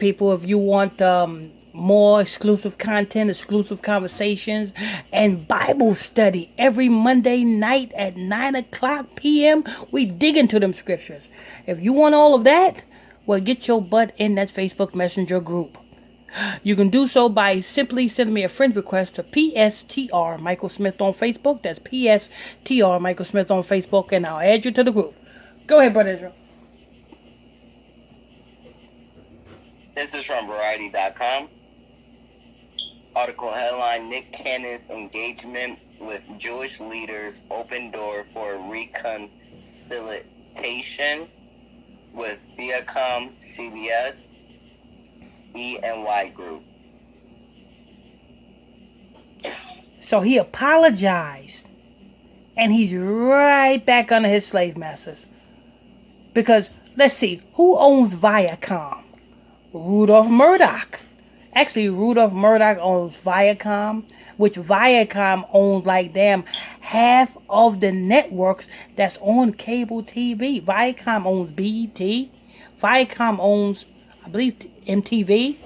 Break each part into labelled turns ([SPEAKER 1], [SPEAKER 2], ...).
[SPEAKER 1] People, if you want more exclusive content, exclusive conversations, and Bible study every Monday night at 9 o'clock p.m., we dig into them scriptures. If you want all of that, well, get your butt in that Facebook Messenger group. You can do so by simply sending me a friend request to PSTR Michael Smith on Facebook. That's PSTR Michael Smith on Facebook, and I'll add you to the group. Go ahead, Brother Israel.
[SPEAKER 2] This is from Variety.com. Article headline: Nick Cannon's engagement with Jewish leaders open door for reconciliation with Viacom, CBS, E&Y Group.
[SPEAKER 1] So he apologized, and he's right back under his slave masters. Because, let's see, who owns Viacom? Rudolph Murdoch. Actually, Rudolph Murdoch owns Viacom, which Viacom owns like damn half of the networks that's on cable TV. Viacom owns BET. Viacom owns, I believe, MTV.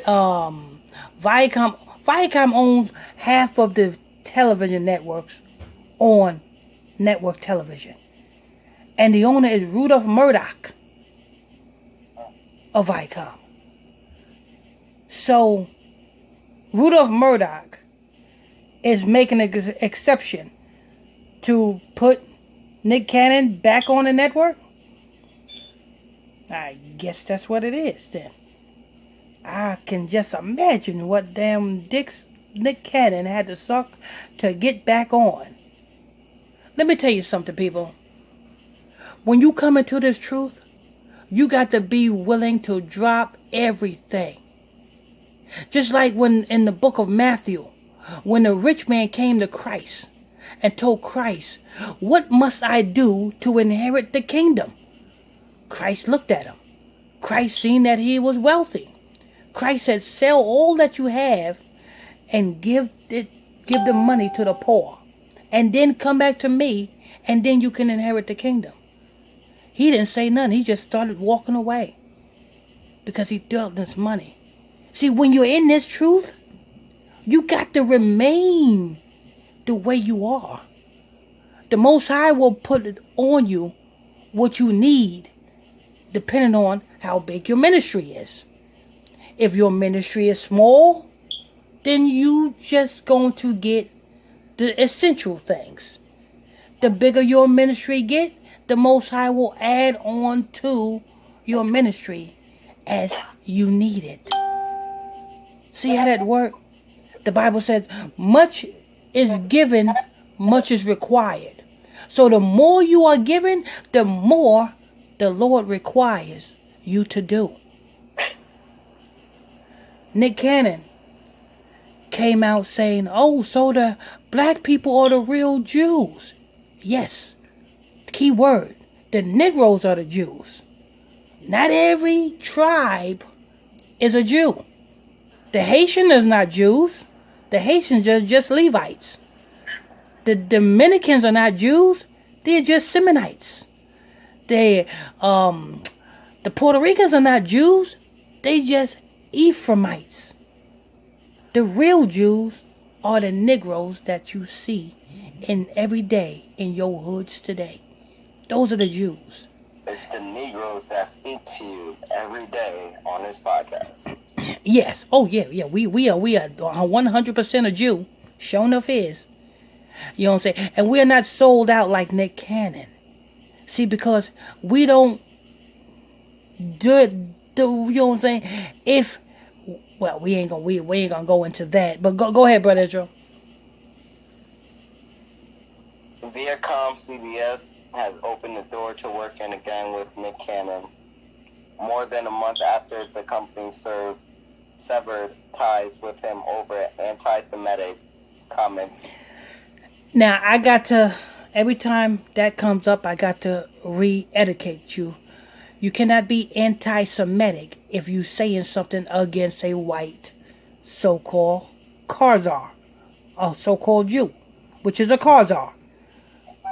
[SPEAKER 1] Viacom owns half of the television networks on network television. And the owner is Rudolph Murdoch of Viacom. So, Rudolph Murdoch is making an exception to put Nick Cannon back on the network? I guess that's what it is then. I can just imagine what damn Nick Cannon had to suck to get back on. Let me tell you something, people. When you come into this truth, you got to be willing to drop everything. Just like when in the book of Matthew, when the rich man came to Christ and told Christ, "What must I do to inherit the kingdom?" Christ looked at him. Christ seen that he was wealthy. Christ said, "Sell all that you have and give the money to the poor. And then come back to me, and then you can inherit the kingdom." He didn't say nothing. He just started walking away because he dealt this money. See, when you're in this truth, you got to remain the way you are. The Most High will put it on you what you need, depending on how big your ministry is. If your ministry is small, then you just going to get the essential things. The bigger your ministry get, the Most High will add on to your ministry as you need it. See how that works? The Bible says, much is given, much is required. So the more you are given, the more the Lord requires you to do. Nick Cannon came out saying, "Oh, so the black people are the real Jews." Yes. Key word. The Negroes are the Jews. Not every tribe is a Jew. The Haitian is not Jews. The Haitians are just Levites. The Dominicans are not Jews. They're just Seminites. The Puerto Ricans are not Jews. They just Ephraimites. The real Jews are the Negroes that you see in every day in your hoods today. Those are the Jews.
[SPEAKER 2] It's the Negroes that speak to you every day on this podcast.
[SPEAKER 1] Yes. Oh, yeah. We are 100% a Jew. Sure enough is. You know what I'm saying? And we're not sold out like Nick Cannon. See, because we don't do it. You know what I'm saying? We ain't gonna go into that. But go ahead, Brother Israel.
[SPEAKER 2] Viacom CBS has opened the door to working again with Nick Cannon more than a month after the company served severed ties with him over anti-Semitic comments.
[SPEAKER 1] Now, every time that comes up, I got to re-educate you. You cannot be anti-Semitic if you saying something against a white so-called Khazar, a so-called Jew, which is a Khazar.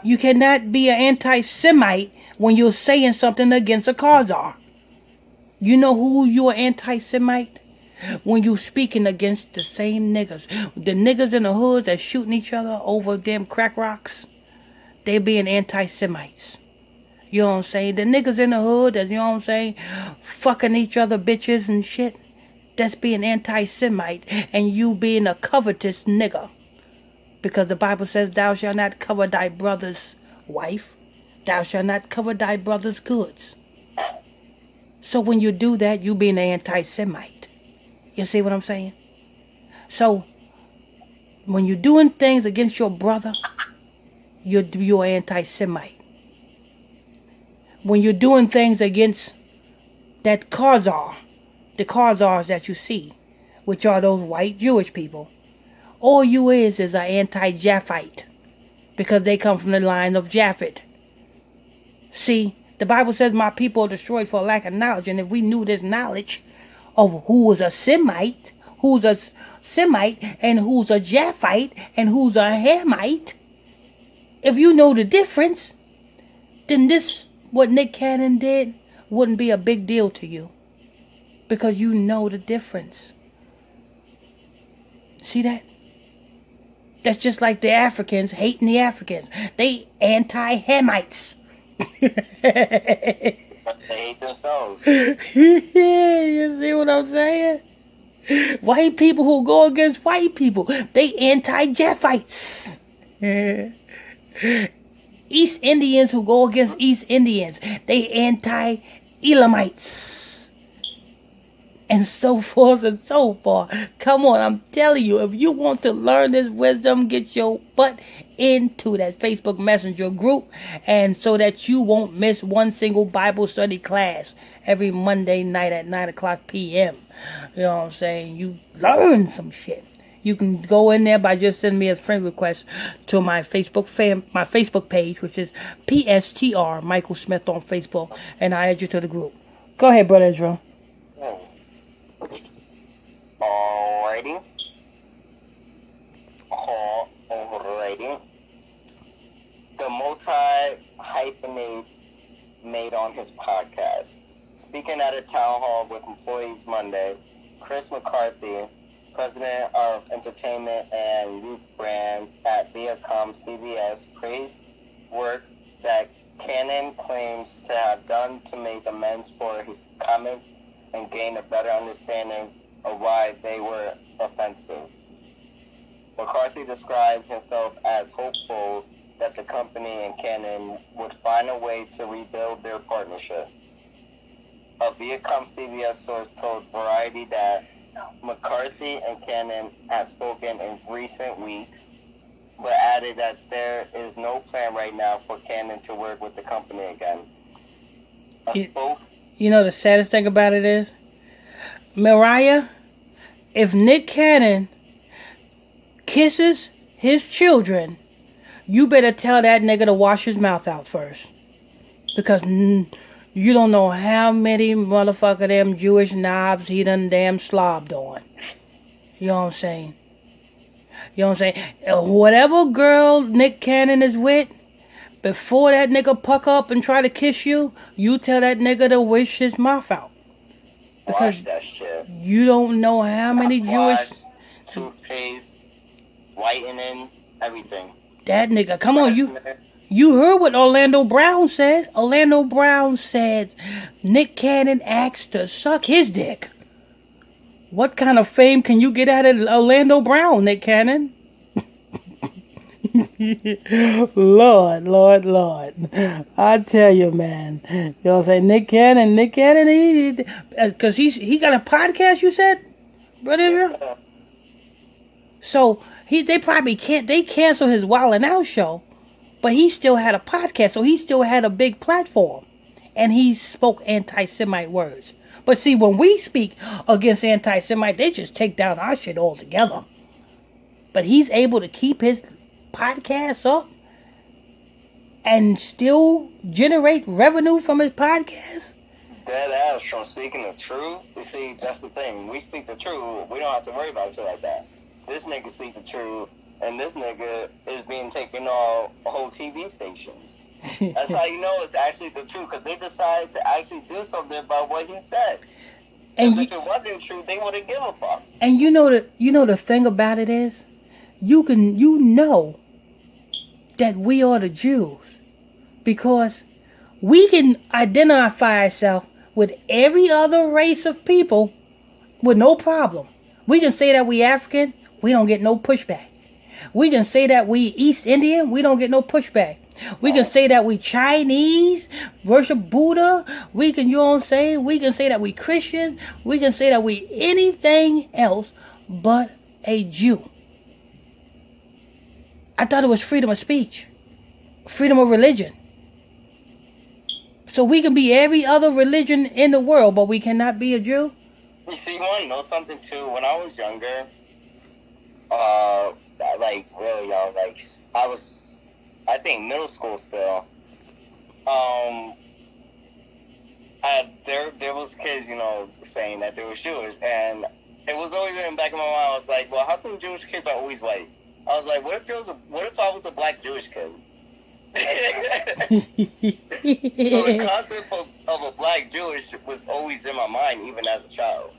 [SPEAKER 1] You cannot be an anti-Semite when you're saying something against a Khazar. You know who you're anti-Semite? When you speaking against the same niggas. The niggas in the hoods that shooting each other over damn crack rocks, they being anti-Semites. You know what I'm saying? The niggas in the hood that, you know what I'm saying, fucking each other bitches and shit, that's being anti-Semite, and you being a covetous nigga. Because the Bible says, thou shalt not cover thy brother's wife. Thou shalt not cover thy brother's goods. So when you do that, you being an anti-Semite. You see what I'm saying? So when you're doing things against your brother, you're anti-Semite. When you're doing things against that Khazar, the Khazars that you see, which are those white Jewish people, all you is an anti-Japhite, because they come from the line of Japhet. See, the Bible says my people are destroyed for a lack of knowledge, and if we knew this knowledge of who was a Semite, and who's a Japhite, and who's a Hamite, if you know the difference, then what Nick Cannon did wouldn't be a big deal to you, because you know the difference. See that? That's just like the Africans hating the Africans. They anti-Hamites.
[SPEAKER 2] But they hate themselves.
[SPEAKER 1] Yeah, you see what I'm saying? White people who go against white people, they anti-Japhites. East Indians who go against East Indians, they anti-Elamites. And so forth and so forth. Come on, I'm telling you, if you want to learn this wisdom, get your butt into that Facebook Messenger group, and so that you won't miss one single Bible study class every Monday night at 9 o'clock p.m. You know what I'm saying? You learn some shit. You can go in there by just sending me a friend request to my Facebook page, which is PSTR Michael Smith on Facebook, and I add you to the group. Go ahead, Brother Israel.
[SPEAKER 2] Alrighty. The multi-hyphenate made on his podcast. Speaking at a town hall with employees Monday, Chris McCarthy, president of entertainment and youth brands at Viacom CBS, praised work that Cannon claims to have done to make amends for his comments and gain a better understanding of why they were offensive. McCarthy described himself as hopeful that the company and Cannon would find a way to rebuild their partnership. A Viacom CBS source told Variety that McCarthy and Cannon have spoken in recent weeks, but added that there is no plan right now for Cannon to work with the company again.
[SPEAKER 1] You know the saddest thing about it is, Mariah, if Nick Cannon kisses his children, you better tell that nigga to wash his mouth out first. Because you don't know how many motherfucker them Jewish knobs he done damn slobbed on. You know what I'm saying? You know what I'm saying? Whatever girl Nick Cannon is with, before that nigga puck up and try to kiss you, you tell that nigga to wish his mouth out. Because
[SPEAKER 2] that shit.
[SPEAKER 1] You don't know how many Jewish...
[SPEAKER 2] Toothpaste, whitening, everything.
[SPEAKER 1] That nigga, come on, you heard what Orlando Brown said. Orlando Brown said Nick Cannon asked to suck his dick. What kind of fame can you get out of Orlando Brown, Nick Cannon? Lord. I tell you, man. You know what I'm saying? Nick Cannon, because he got a podcast, you said? Brother? So, they probably they canceled his Wildingout show, but he still had a podcast, so he still had a big platform. And he spoke anti-Semite words. But see, when we speak against anti-Semite, they just take down our shit altogether. But he's able to keep his podcast up and still generate revenue from his podcast.
[SPEAKER 2] Dead ass from speaking the truth. You see, that's the thing. We speak the truth. We don't have to worry about shit like that. This nigga speak the truth, and this nigga is being taken off whole TV stations. That's how you know it's actually the truth, because they decided to actually do something about what he said. And if it wasn't true, they wouldn't give a fuck.
[SPEAKER 1] And you know the thing about it is, you know that we are the Jews, because we can identify ourselves with every other race of people with no problem. We can say that we African, we don't get no pushback. We can say that we East Indian, we don't get no pushback. We can say that we Chinese, worship Buddha. We can, you know what I'm saying? We can say that we Christian. We can say that we anything else but a Jew. I thought it was freedom of speech, freedom of religion. So we can be every other religion in the world, but we cannot be a Jew?
[SPEAKER 2] You see, you want to know something, too? When I was younger, like, really young, like, I think middle school still, there was kids, you know, saying that they were Jewish, and it was always in the back of my mind. I was like, well, how come Jewish kids are always white? I was like, what if I was a black Jewish kid? So the concept of a black Jewish was always in my mind, even as a child.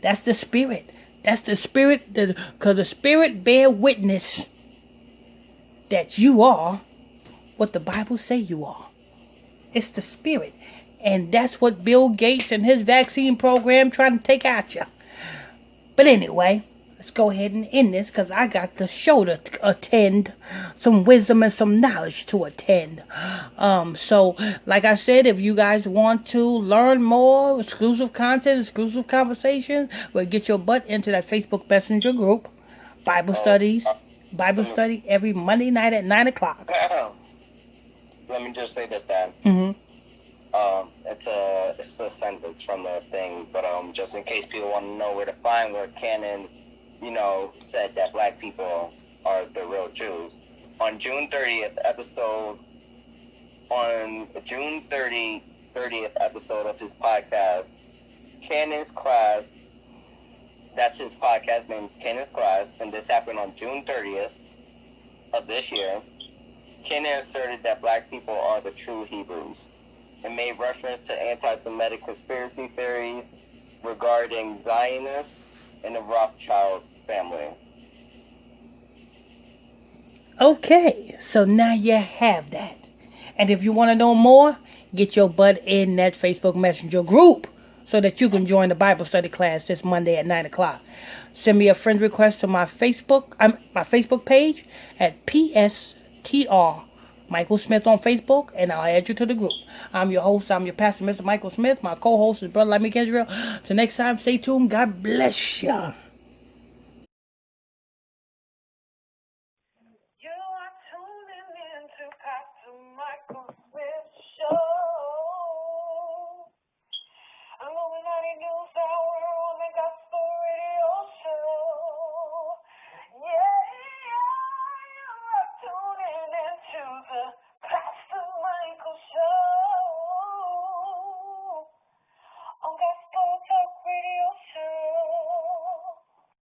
[SPEAKER 1] That's the spirit. That's the spirit, because the spirit bear witness that you are what the Bible say you are. It's the spirit. And that's what Bill Gates and his vaccine program trying to take out you. But anyway, let's go ahead and end this, because I got the show to attend, some wisdom and some knowledge to attend. So, like I said, if you guys want to learn more, exclusive content, exclusive conversations, well, get your butt into that Facebook Messenger group, Bible study every Monday night at 9 o'clock.
[SPEAKER 2] Let me just say this, Dan.
[SPEAKER 1] Mm-hmm.
[SPEAKER 2] It's a sentence from the thing, but just in case people want to know where to find where Cannon, you know, said that black people are the real Jews. On June 30th episode of his podcast, Cannon's Class, that's his podcast name is Cannon's Class, and this happened on June 30th of this year. Cannon asserted that black people are the true Hebrews and made reference to anti-Semitic conspiracy theories regarding Zionists and the Rothschild family.
[SPEAKER 1] Okay, so now you have that. And if you want to know more, get your butt in that Facebook Messenger group so that you can join the Bible study class this Monday at 9 o'clock. Send me a friend request to my Facebook page at PSTR Michael Smith on Facebook, and I'll add you to the group. I'm your host. I'm your pastor, Mr. Michael Smith. My co-host is Brother Lammy Israel. Till next time, stay tuned. God bless ya.
[SPEAKER 3] You are tuning in to Pastor Michael Smith Show. I'm Illuminati News Hour.